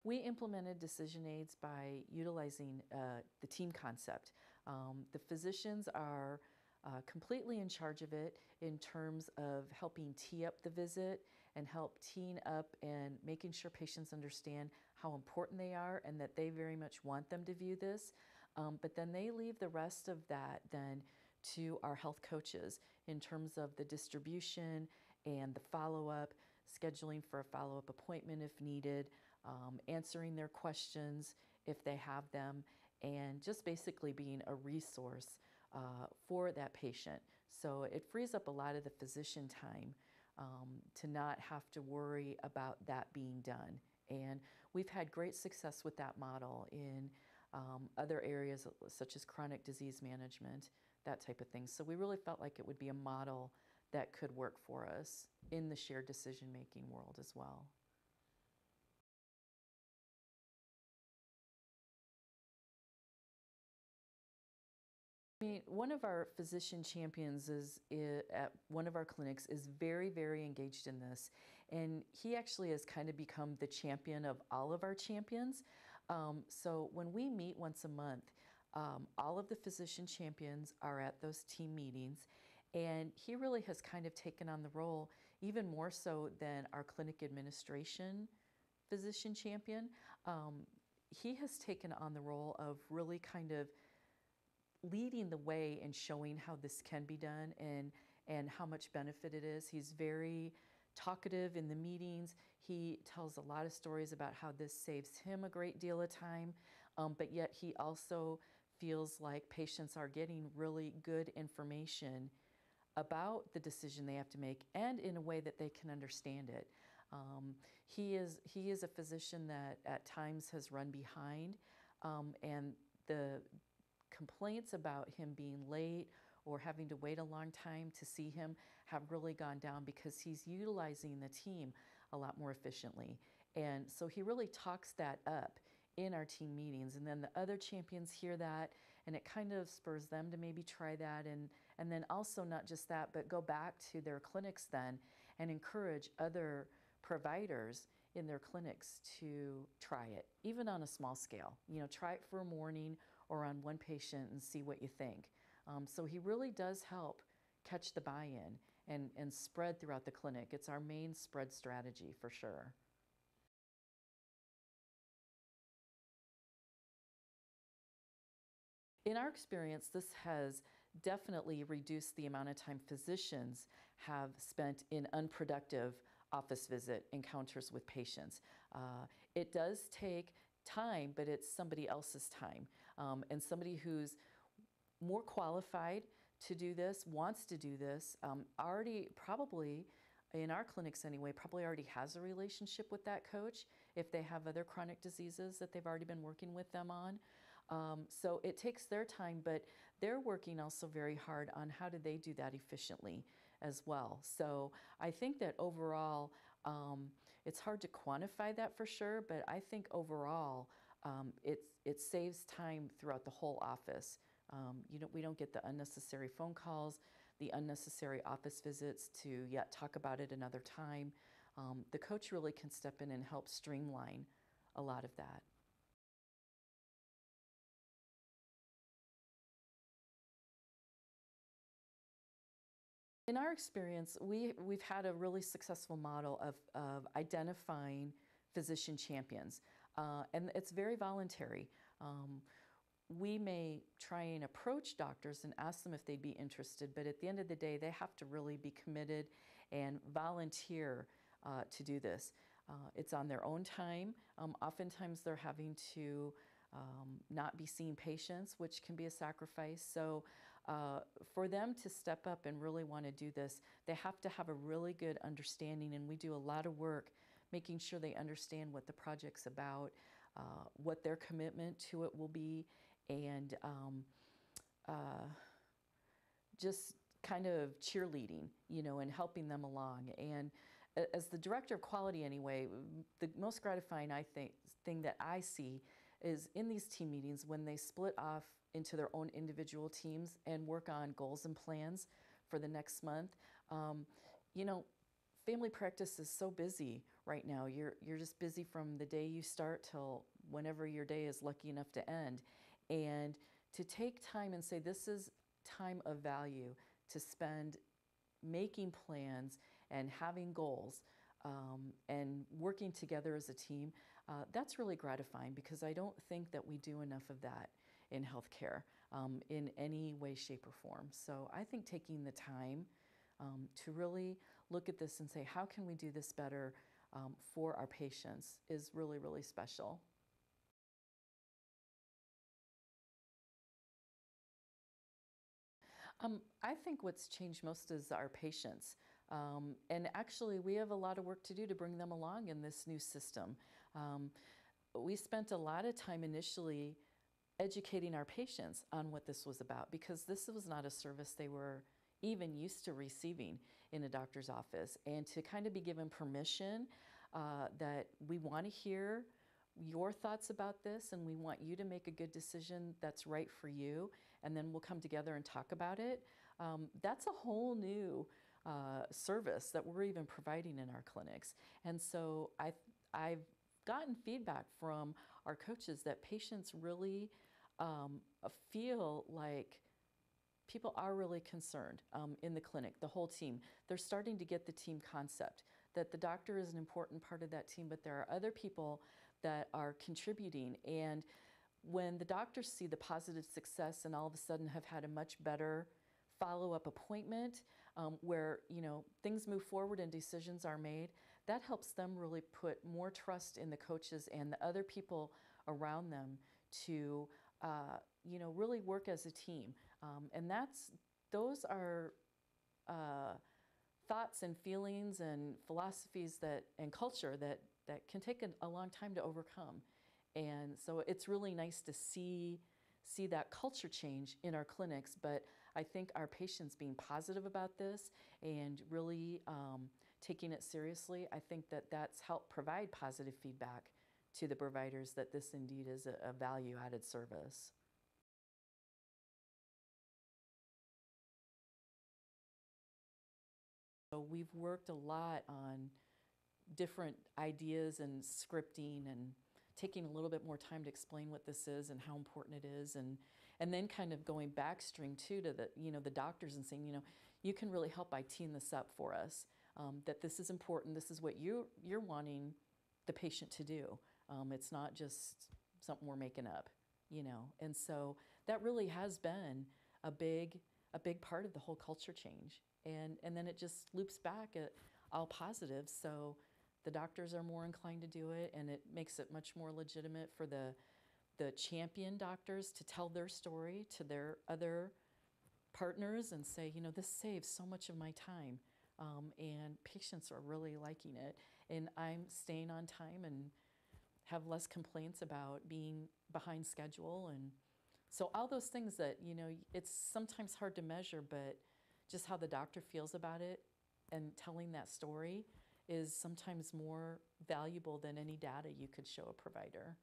We implemented decision aids by utilizing the team concept. The physicians are completely in charge of it in terms of helping tee up the visit and help teeing up and making sure patients understand how important they are and that they very much want them to view this. But then they leave the rest of that then to our health coaches in terms of the distribution and the follow-up, scheduling for a follow-up appointment if needed, answering their questions if they have them, and just basically being a resource for that patient. So it frees up a lot of the physician time to not have to worry about that being done. And we've had great success with that model in other areas such as chronic disease management, that type of thing. So we really felt like it would be a model that could work for us in the shared decision-making world as well. I mean, one of our physician champions at one of our clinics is very, very engaged in this. And he actually has kind of become the champion of all of our champions. So when we meet once a month, all of the physician champions are at those team meetings. And he really has kind of taken on the role, even more so than our clinic administration physician champion. He has taken on the role of really kind of leading the way and showing how this can be done and how much benefit it is. He's very talkative in the meetings. He tells a lot of stories about how this saves him a great deal of time, but yet he also feels like patients are getting really good information about the decision they have to make and in a way that they can understand it. He is a physician that at times has run behind, and the complaints about him being late or having to wait a long time to see him have really gone down because he's utilizing the team a lot more efficiently. And so he really talks that up in our team meetings, and then the other champions hear that and it kind of spurs them to maybe try that, and then also not just that, but go back to their clinics then and encourage other providers in their clinics to try it, even on a small scale. You know, try it for a morning or on one patient and see what you think. So he really does help catch the buy-in and spread throughout the clinic. It's our main spread strategy for sure. In our experience, this has definitely reduced the amount of time physicians have spent in unproductive office visit encounters with patients. It does take time, but it's somebody else's time, and somebody who's more qualified to do this, wants to do this, already probably, in our clinics anyway, probably already has a relationship with that coach if they have other chronic diseases that they've already been working with them on. So it takes their time, but they're working also very hard on how do they do that efficiently as well. So I think that overall, it's hard to quantify that for sure, but I think overall, it saves time throughout the whole office. We don't get the unnecessary phone calls, the unnecessary office visits to yet talk about it another time. The coach really can step in and help streamline a lot of that. In our experience, we've had a really successful model of identifying physician champions, and it's very voluntary. We may try and approach doctors and ask them if they'd be interested, but at the end of the day, they have to really be committed and volunteer to do this. It's on their own time. Oftentimes they're having to not be seeing patients, which can be a sacrifice. So for them to step up and really want to do this, they have to have a really good understanding, and we do a lot of work making sure they understand what the project's about, what their commitment to it will be, and just kind of cheerleading, and helping them along. And as the director of quality anyway, the most gratifying thing that I see is in these team meetings when they split off into their own individual teams and work on goals and plans for the next month. family practice is so busy right now. You're just busy from the day you start till whenever your day is lucky enough to end. And to take time and say this is time of value to spend making plans and having goals and working together as a team, that's really gratifying because I don't think that we do enough of that in healthcare in any way, shape, or form. So I think taking the time to really look at this and say, how can we do this better for our patients is really, really special. I think what's changed most is our patients. And actually, we have a lot of work to do to bring them along in this new system. Um, we spent a lot of time initially educating our patients on what this was about because this was not a service they were even used to receiving in a doctor's office. And to kind of be given permission that we want to hear your thoughts about this and we want you to make a good decision that's right for you, and then we'll come together and talk about it. That's a whole new service that we're even providing in our clinics. And so I've gotten feedback from our coaches that patients really feel like people are really concerned in the clinic, the whole team. They're starting to get the team concept, that the doctor is an important part of that team, but there are other people that are contributing. And when the doctors see the positive success and all of a sudden have had a much better follow-up appointment where things move forward and decisions are made, that helps them really put more trust in the coaches and the other people around them to really work as a team. And those are thoughts and feelings and philosophies and culture that can take a long time to overcome. And so it's really nice to see that culture change in our clinics, but I think our patients being positive about this and really taking it seriously, I think that that's helped provide positive feedback to the providers that this indeed is a value-added service. So we've worked a lot on different ideas and scripting and taking a little bit more time to explain what this is and how important it is, and then kind of going backstream too to the doctors and saying, you can really help by teeing this up for us, that this is important, this is what you're wanting the patient to do. It's not just something we're making up, and so that really has been a big part of the whole culture change, and then it just loops back at all positive. So the doctors are more inclined to do it, and it makes it much more legitimate for the champion doctors to tell their story to their other partners and say, this saves so much of my time, and patients are really liking it, and I'm staying on time and have less complaints about being behind schedule. And so all those things that, it's sometimes hard to measure, but just how the doctor feels about it and telling that story is sometimes more valuable than any data you could show a provider.